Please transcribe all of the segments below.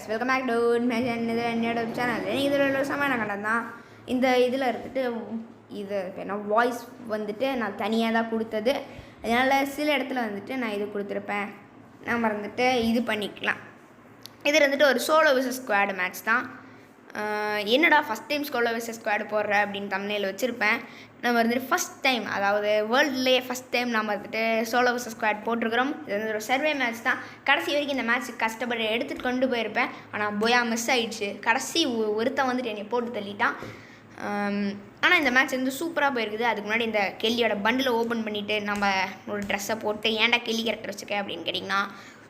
Guys welcome back to என்னோட channel. இதில் சமையல் கண்டன் தான். இந்த இதில் இருந்துட்டு இது என்ன வாய்ஸ் வந்துட்டு நான் தனியாக தான் கொடுத்தது. அதனால் சில இடத்துல வந்துட்டு நான் இது கொடுத்துருப்பேன். நம்ம வந்துட்டு இது பண்ணிக்கலாம். இது வந்துட்டு ஒரு சோலோ விசஸ் ஸ்குவாடு மேட்ச் தான். என்னடா first time solo versus squad போடுற அப்படின்னு தமிழில் வச்சுருப்பேன். நம்ம வந்துட்டு ஃபஸ்ட் டைம், அதாவது வேர்ல்டுலேயே ஃபஸ்ட் டைம் நம்ம வந்துட்டு சோலோ விசஸ் ஸ்குவாட் போட்டிருக்கிறோம். இது வந்து ஒரு சர்வே மேட்ச் தான். கடைசி வரைக்கும் இந்த மேட்ச் கஷ்டப்பட்டு எடுத்துகிட்டு கொண்டு போயிருப்பேன். ஆனால் போயா மிஸ் ஆகிடுச்சு. கடைசி ஒருத்தன் வந்துட்டு என்னை போட்டு தள்ளிட்டான். ஆனால் இந்த மேட்ச் வந்து சூப்பராக போயிருக்குது. அதுக்கு முன்னாடி இந்த கெல்லியோட பண்டில் ஓப்பன் பண்ணிவிட்டு நம்ம ஒரு ட்ரெஸ்ஸை போட்டு ஏன்டா கெல்லி கேரக்டர் வச்சுருக்கேன் அப்படின்னு கேட்டிங்கன்னா,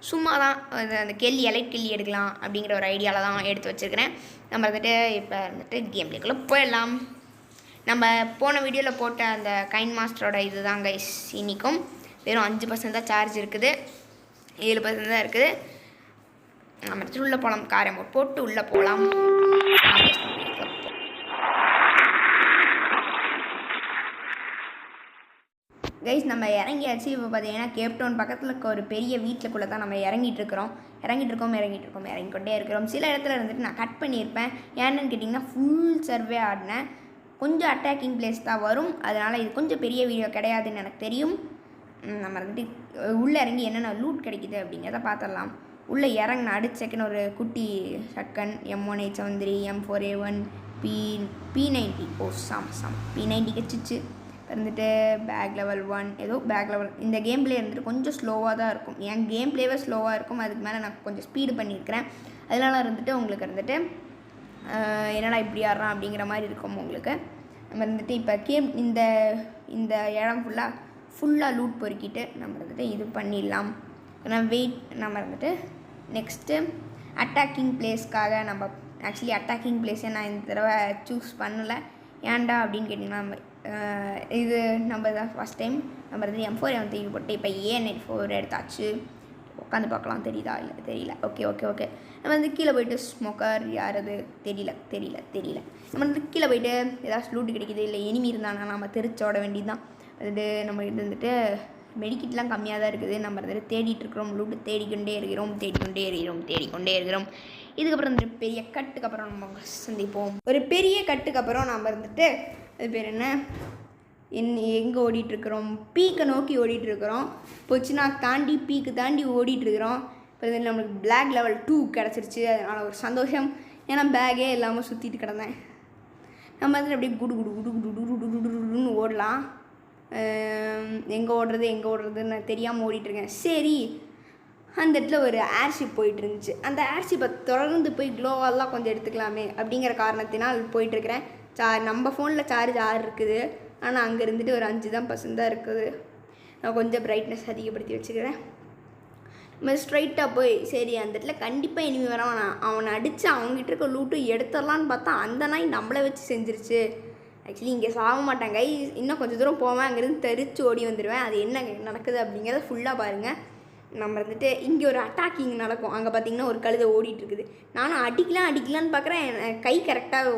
சும்மா தான் அந்த கெல்லி எலைட் கெல்லி எடுக்கலாம் அப்படிங்கிற ஒரு ஐடியாவில் தான் எடுத்து வச்சுருக்கிறேன். நம்ம வந்துட்டு இப்போ வந்துட்டு கேம் பிளேக்குள்ளே போயிடலாம். நம்ம போன வீடியோவில் போட்ட அந்த கைன் மாஸ்டரோட இது தான் கைஸ். இன்றைக்கும் வெறும் 5% தான் சார்ஜ் இருக்குது, 7% தான் இருக்குது. நம்ம எடுத்துட்டு உள்ளே போகலாம். காரை போட்டு உள்ளே போகலாம். கைஸ் நம்ம இறங்கியாச்சு. இப்போ பார்த்தீங்கன்னா கேப்டவுன் பக்கத்தில் இருக்க ஒரு பெரிய வீட்டுக்குள்ளே தான் நம்ம இறங்கிக்கொண்டே இருக்கிறோம். சில இடத்துல இருந்துட்டு நான் கட் பண்ணியிருப்பேன். ஏன்னு கேட்டிங்கன்னா ஃபுல் சர்வே ஆடினேன். கொஞ்சம் அட்டாக்கிங் பிளேஸ் தான் வரும். அதனால் இது கொஞ்சம் பெரிய வீடியோ கிடையாதுன்னு எனக்கு தெரியும். நம்ம வந்துட்டு உள்ளே இறங்கி என்னென்ன லூட் கிடைக்குது அப்படிங்கிறத பார்த்துடலாம். உள்ளே இறங்கின அடிச்சக்குன்னு ஒரு குட்டி ஷட்கன் M1A73 M4A1 P90 P90 கிடச்சிச்சு. வந்துட்டு பேக் லெவல் 1 ஏதோ பேக் லெவல். இந்த கேம் பிளே இருந்துட்டு கொஞ்சம் ஸ்லோவாக தான் இருக்கும். என் கேம் பிளேவே ஸ்லோவாக இருக்கும். அதுக்கு மேலே நான் கொஞ்சம் ஸ்பீடு பண்ணியிருக்கிறேன். அதனால இருந்துட்டு உங்களுக்கு இருந்துட்டு என்னடா இப்படி ஆடுறான் அப்படிங்கிற மாதிரி இருக்கும் உங்களுக்கு. நம்ம வந்துட்டு இப்போ இந்த இடம் ஃபுல்லாக லூட் பொறுக்கிட்டு நம்ம வந்துட்டு இது பண்ணிடலாம். நம்ம வந்துட்டு நெக்ஸ்ட்டு அட்டாக்கிங் பிளேஸ்க்காக நம்ம ஆக்சுவலி அட்டாக்கிங் பிளேஸை நான் இந்த தடவை சூஸ் பண்ணலை. ஏன்டா அப்படின்னு கேட்டிங்கன்னா, இது நம்ம தான் ஃபஸ்ட் டைம் நம்ம வந்து M4A1 தூக்கி போட்டு இப்போ A94 எடுத்தாச்சு. உட்காந்து பார்க்கலாம். தெரியுதா? இல்லை தெரியல. ஓகே நம்ம வந்து கீழே போய்ட்டு ஸ்மோக்கர் யார் அது தெரியல. நம்ம வந்து கீழே போய்ட்டு ஏதாச்சும் லூட்டு கிடைக்கிது, இல்லை எனிமி இருந்தாங்கன்னா நம்ம தெரிச்சோட வேண்டியது தான். அது நம்ம இது வந்துட்டு மெடிக்கிட்லாம் கம்மியாக தான் இருக்குது. நம்ம வந்துட்டு தேடிட்டுருக்கிறோம். லூட்டு தேடிக்கொண்டே இருக்கிறோம். இதுக்கப்புறம் வந்துட்டு பெரிய கட்டுக்கு அப்புறம் நம்ம சந்திப்போம். ஒரு பெரிய கட்டுக்கு அப்புறம் நம்ம இருந்துட்டு அது பேர் என்ன எங்கே ஓடிட்டுருக்குறோம்? பீக்கை நோக்கி ஓடிட்டுருக்குறோம். பொச்சினா தாண்டி பீக்கு தாண்டி ஓடிட்டுருக்குறோம். இப்போ இது நம்மளுக்கு பிளாக் லெவல் 2 கிடச்சிருச்சு. அதனால் ஒரு சந்தோஷம். ஏன்னா பேக்கே இல்லாமல் சுற்றிட்டு கிடந்தேன். நம்ம வந்து அப்படியே குடுன்னு ஓடலாம். எங்கே ஓடுறதுன்னு தெரியாமல் ஓடிட்டுருக்கேன். சரி, அந்த இடத்துல ஒரு ஏர்ஷிப் போயிட்டு இருந்துச்சு. அந்த ஏர்ஷிப்பை தொடர்ந்து போய் க்ளோவாலாம் கொஞ்சம் எடுத்துக்கலாமே அப்படிங்கிற காரணத்தினால் போயிட்டுருக்கிறேன். நம்ம ஃபோனில் சார்ஜ் 6 இருக்குது. ஆனால் அங்கே இருந்துட்டு ஒரு 5% தான் இருக்குது. நான் கொஞ்சம் பிரைட்னஸ் அதிகப்படுத்தி வச்சுக்கிறேன். நம்ம ஸ்ட்ரைட்டாக போய் சரி அந்த இடத்துல கண்டிப்பாக இனிமே வரான். அவனை அடித்து அவங்ககிட்ட இருக்க லூட்டு எடுத்துடலான்னு பார்த்தா அந்த நாய் நம்மளை வச்சு செஞ்சிருச்சு. ஆக்சுவலி இங்கே சாக மாட்டாங்க. இன்னும் கொஞ்சம் தூரம் போவேன், அங்கேருந்து தெரிச்சு ஓடி வந்துடுவேன். அது என்ன நடக்குது அப்படிங்கிறத ஃபுல்லாக பாருங்கள். நம்ம வந்துட்டு இங்கே ஒரு அட்டாக்கிங் நடக்கும். அங்கே பார்த்திங்கன்னா ஒரு கழுதை ஓடிட்டுருக்குது. நானும் அடிக்கலான்னு பார்க்குறேன். கை கரெக்டாக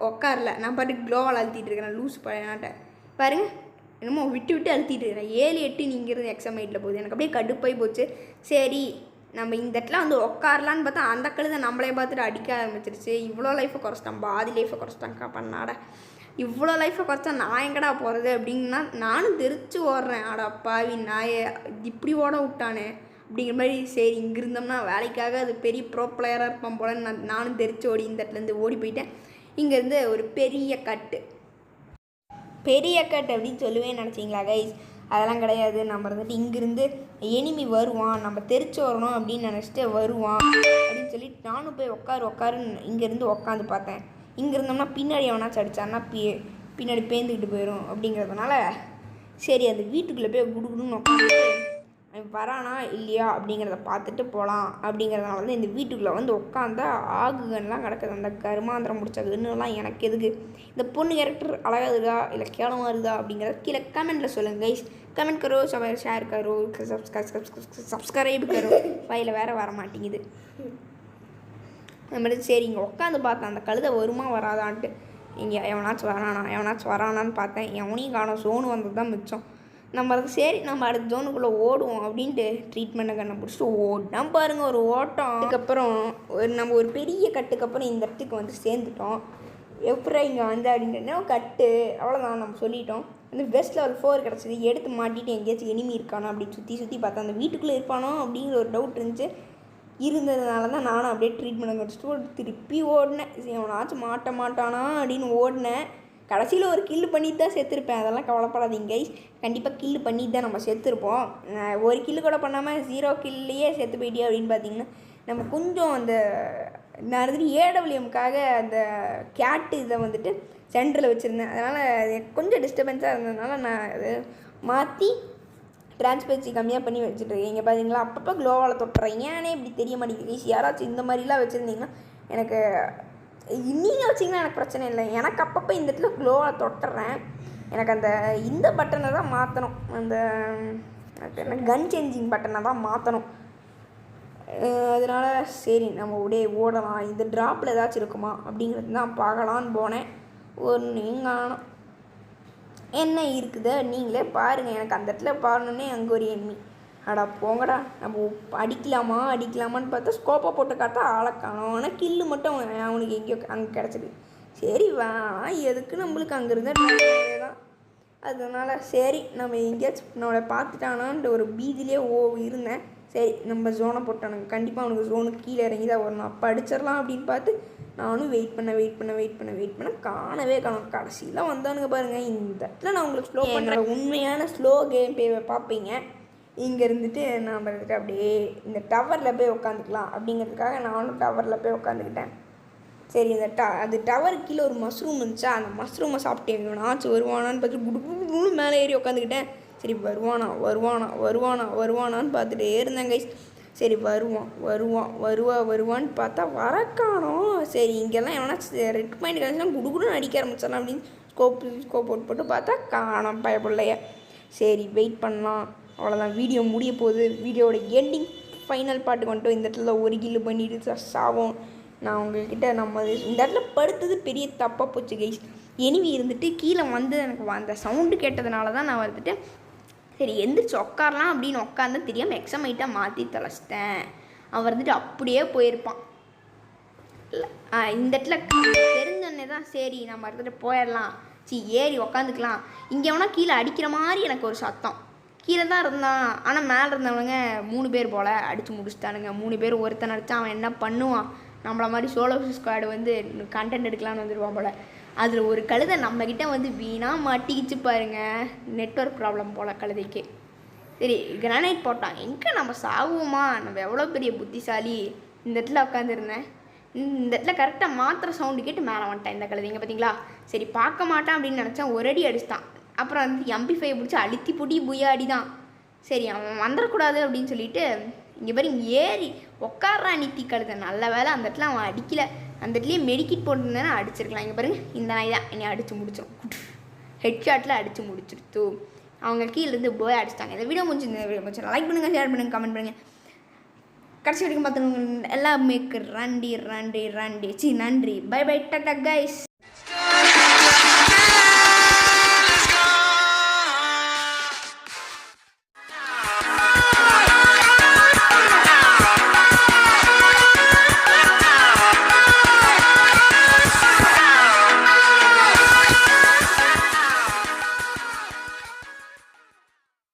உக்காரல. நான் பாட்டுக்கு க்ளோவால் அழுத்திட்டு இருக்கிறேன். லூஸ் பையனாட்ட பாருங்கள். என்னமோ விட்டு அழுத்திட்டு இருக்கிறேன். 7-8 நீங்கிறது எக்ஸாமைட்டில் போகுது. எனக்கு அப்படியே கடுப்பாகி போச்சு. சரி நம்ம இந்த இடத்துல வந்து உக்காரலான்னு பார்த்தா அந்த கழுதை நம்மளே பார்த்துட்டு அடிக்க ஆரம்பிச்சிருச்சு. இவ்வளோ லைஃப்பை குறைச்சிட்டான், பாதி லைஃப்பை குறைச்சிட்டாங்க்கா. பண்ணாட இவ்வளோ லைஃப்பை குறைச்சா நான் எங்கடா போகிறது அப்படின்னா நானும் தெரிச்சு ஓடுறேன். அப்பாவி நாயை இப்படி ஓட விட்டானே அப்படிங்கிற மாதிரி. சரி இங்கே இருந்தோம்னா வேலைக்காக அது பெரிய ப்ரோ பிளேயராக இருப்பான் போலன்னு நானும் தெரிச்சு ஓடி இந்த இடத்துலேருந்து ஓடி போயிட்டேன். இங்கேருந்து ஒரு பெரிய கட்டு அப்படின்னு சொல்லுவேன்னு நினச்சிங்களா கைஸ்? அதெல்லாம் கிடையாது. நம்ம வந்துட்டு இங்கேருந்து எனிமி வருவான், நம்ம தெரிச்சு வரணும் அப்படின்னு நினச்சிட்டு வருவான் அப்படின்னு சொல்லிட்டு நானும் போய் உட்காருன்னு இங்கேருந்து உட்காந்து பார்த்தேன். இங்கே இருந்தோம்னா பின்னாடி எவனாச்சும் அடித்தான்னா பின்னாடி பேந்துக்கிட்டு போயிடும் அப்படிங்கிறதுனால சரி அந்த வீட்டுக்குள்ளே போய் குடுன்னு உட்காந்து வரானா இல்லையா அப்படிங்கிறத பார்த்துட்டு போகலாம் அப்படிங்கிறதுனால வந்து இந்த வீட்டுக்குள்ளே வந்து உட்காந்தா ஆகுகன்லாம் கிடக்குது. அந்த கருமாந்திரம் முடிச்ச கன்னுலாம் எனக்கு எதுக்கு? இந்த பொண்ணு கேரக்டர் அழகாக இருக்குதா இல்லை கேவலமாக இருக்குதா அப்படிங்கிறத கீழே கமெண்ட்டில் சொல்லுங்கள் கைஸ். கமெண்ட் கரோ, ஷேர் கரோ, சப்ஸ்கிரைப் கரோ. ஃபைலில் வேறு வர மாட்டேங்குது. அது மாதிரி சரி இங்கே உட்காந்து பார்த்தேன் அந்த கழுதை வருமா வராதான்ட்டு. இங்கே எவனாச்சும் வரானான்னு பார்த்தேன். எவனையும் காணோம். சோனு வந்தது தான் மிச்சம். நம்ம சரி நம்ம அடுத்த ஜோனுக்குள்ளே ஓடுவோம் அப்படின்ட்டு ட்ரீட்மெண்ட்டை கண்டுபிடிச்சிட்டு ஓடினா பாருங்கள் ஒரு ஓட்டம். அதுக்கப்புறம் நம்ம ஒரு பெரிய கட்டுக்கப்புறம் இந்த இடத்துக்கு வந்து சேர்ந்துட்டோம். எப்படா இங்கே வந்து அப்படின்னா கட்டு அவ்வளோதான் நம்ம சொல்லிட்டோம். வந்து பெஸ்ட் லெவல் 4 கிடச்சிது. எடுத்து மாட்டிட்டு எங்கேயாச்சும் எனிமி இருக்கானோ அப்படின்னு சுற்றி பார்த்தா அந்த வீட்டுக்குள்ளே இருப்பானோ அப்படிங்கிற ஒரு டவுட் இருந்துச்சு. இருந்ததுனால தான் நானும் அப்படியே ட்ரீட்மெண்ட் கடிச்சிட்டு திருப்பி ஓடினேன். அவனாச்சும் மாட்ட மாட்டானா அப்படின்னு ஓடினேன். கடைசியில் ஒரு கில்லு பண்ணிட்டு தான் செத்துருப்பேன். அதெல்லாம் கவலைப்படாதீங்க கைஸ், கண்டிப்பாக கில்லு பண்ணிட்டு தான் நம்ம செத்துருப்போம். ஒரு கில்லு கூட பண்ணாமல் 0 கில்லையே செத்து போயிட்டியா அப்படின்னு பார்த்தீங்கன்னா நம்ம கொஞ்சம் அந்த நான் ஏடபிள்யூஎம்காக அந்த கேட்டு இதை வந்துட்டு சென்டரில் வச்சுருந்தேன். அதனால் கொஞ்சம் டிஸ்டர்பன்ஸாக இருந்ததுனால நான் அதை மாற்றி டிரான்ஸ்பென்சி கம்மியாக பண்ணி வச்சுட்ருக்கேன். இங்கே பார்த்தீங்களா அப்பப்போ க்ளோவால் தொட்டுறேன். ஏன்னே இப்படி தெரிய மாட்டேங்குது. யாராச்சும் இந்த மாதிரிலாம் வச்சுருந்தீங்கன்னா எனக்கு நீங்கள் வச்சிங்கன்னா எனக்கு பிரச்சனை இல்லை. எனக்கு அப்பப்போ இந்த இடத்துல க்ளோவால் தொட்டுறேன். எனக்கு அந்த இந்த பட்டனை தான் மாற்றணும். அந்த என்ன கன் சேஞ்சிங் பட்டனை தான் மாற்றணும். அதனால் சரி நம்ம உடைய ஓடலாம். இந்த ட்ராப்பில் ஏதாச்சும் இருக்குமா அப்படிங்கிறது தான் பார்க்கலான்னு போனேன். ஒன்றையும் காணோம். என்ன இருக்குது நீங்களே பாருங்கள். எனக்கு அந்த இடத்துல பாருன்னே அங்கே ஒரு எண்ணி அடா போங்கடா நம்ம அடிக்கலாமான்னு பார்த்தா ஸ்கோப்பை போட்டு காட்டா ஆளை காணும். ஆனால் கில்லு மட்டும் அவனுக்கு எங்கேயோ அங்கே கிடச்சிது. சரி எதுக்கு நம்மளுக்கு அங்கே இருந்தால் தான். அதனால் சரி நம்ம எங்கேயாச்சும் நம்மளை பார்த்துட்டானான்ற ஒரு பீதியிலே இருந்தேன். சரி நம்ம ஜோனை போட்டானுங்க, கண்டிப்பாக அவனுக்கு ஜோனுக்கு கீழே இறங்கி தான் வரணும். அப்போ அடிச்சிடலாம் அப்படின்னு பார்த்து நானும் வெயிட் பண்ண காணவே காணும். கடைசியில் வந்தானுங்க பாருங்கள். இந்த இடத்துல நான் உங்களுக்கு ஸ்லோ பண்ணுறேன். உண்மையான ஸ்லோ கேம் பே பார்ப்பீங்க. இங்கே இருந்துட்டு நாம் இருந்துட்டு அப்படியே இந்த டவரில் போய் உட்காந்துக்கலாம் அப்படிங்கிறதுக்காக நானும் டவரில் போய் உட்காந்துக்கிட்டேன். சரி அது டவர் கீழே ஒரு மஷ்ரூம் இருந்துச்சா, அந்த மஷ்ரூமை சாப்பிட்டு எங்கனாச்சும் வருவானான்னு பார்த்துட்டு குடு மேலே ஏறி உட்காந்துக்கிட்டேன். சரி வருவானான்னு பார்த்துட்டே இருந்தேன் கைஸ். சரி வருவான்னு பார்த்தா வரக்கானோம். சரி இங்கெல்லாம் எவனா ரெட் பாயிண்ட் கிடச்சுன்னா குடுன்னு அடிக்க ஆரம்பிச்சிடலாம் அப்படின்னு ஸ்கோப் போட்டு பார்த்தா காணோம் பயப்பிள்ளைய. சரி வெயிட் பண்ணலாம், அவ்வளோதான். வீடியோ முடிய போகுது. வீடியோட எண்டிங் ஃபைனல் பாட்டுக்கு வந்துட்டு இந்த இடத்துல ஒரு கில்லு பண்ணிட்டு சாவோம். நான் உங்கள்கிட்ட நம்ம இந்த இடத்துல படுத்தது பெரிய தப்பாக போச்சு கைஸ். எனிமி இருந்துட்டு கீழே வந்து எனக்கு அந்த சவுண்டு கேட்டதுனால தான் நான் வந்துட்டு சரி எந்திரிச்சு உட்காரலாம் அப்படின்னு உட்காந்து தெரியாமல் எக்ஸமைட்டாக மாற்றி தொலைச்சிட்டேன். அவன் வந்துட்டு அப்படியே போயிருப்பான். இல்லை இந்த இடத்துல தெரிஞ்சோடனே தான் சரி நம்ம இருந்துட்டு போயிடலாம், ஏறி உக்காந்துக்கலாம். இங்கே எவனா கீழே அடிக்கிற மாதிரி எனக்கு ஒரு சத்தம். கீழே தான் இருந்தான், ஆனால் மேலே இருந்தவனுங்க 3 பேர் போல் அடித்து முடிச்சுட்டானுங்க. 3 பேர் ஒருத்தன் அடித்தா அவன் என்ன பண்ணுவான், நம்மள மாதிரி சோலோ ஸ்குவாடு வந்து கண்டென்ட் எடுக்கலான்னு வந்துடுவான் போல். அதில் ஒரு கழுதை நம்மக்கிட்ட வந்து வீணாக மாட்டிக்கிச்சு பாருங்கள். நெட்வொர்க் ப்ராப்ளம் போல் கழுதைக்கு. சரி கிரானைட் போட்டான். எங்கே நம்ம சாகுவோமா, நம்ம எவ்வளோ பெரிய புத்திசாலி. இந்த இடத்துல உட்காந்துருந்தேன். இந்த இடத்துல கரெக்டாக மாத்திர சவுண்டு கேட்டு மேலே வந்துட்டான் இந்த கழுதைங்க பார்த்தீங்களா. சரி பார்க்க மாட்டான் அப்படின்னு நினச்சேன், ஒரு அடி அடிச்சிட்டான். அப்புறம் வந்து MP5 பிடிச்சி அழுத்தி புட்டி புய்யா அடி தான். சரி அவன் வந்துடக்கூடாது அப்படின்னு சொல்லிட்டு இங்கே பாரு இங்கே ஏறி உட்காரான் நித்தி கழுதை. நல்ல வேலை அந்த இடத்துல அவன் அடிக்கலை. அந்த இடத்துலேயே மெடிக்கிட் போட்டுருந்தேன்னா அடிச்சிருக்கலாம். இங்கே பாருங்க இந்த நாய் தான் என்னை அடித்து முடிச்சிடும். ஹெட்ஷாட்டில் அடித்து முடிச்சிருத்து. அவங்க கீழேருந்து போய் அடிச்சிட்டாங்க. இந்த வீடியோ முடிஞ்சு லைக் பண்ணுங்கள், ஷேர் பண்ணுங்கள், கமெண்ட் பண்ணுங்கள். கடைசி வரைக்கும் பார்த்தவங்க எல்லாமே நன்றி. பை பை டாடா கைஸ்.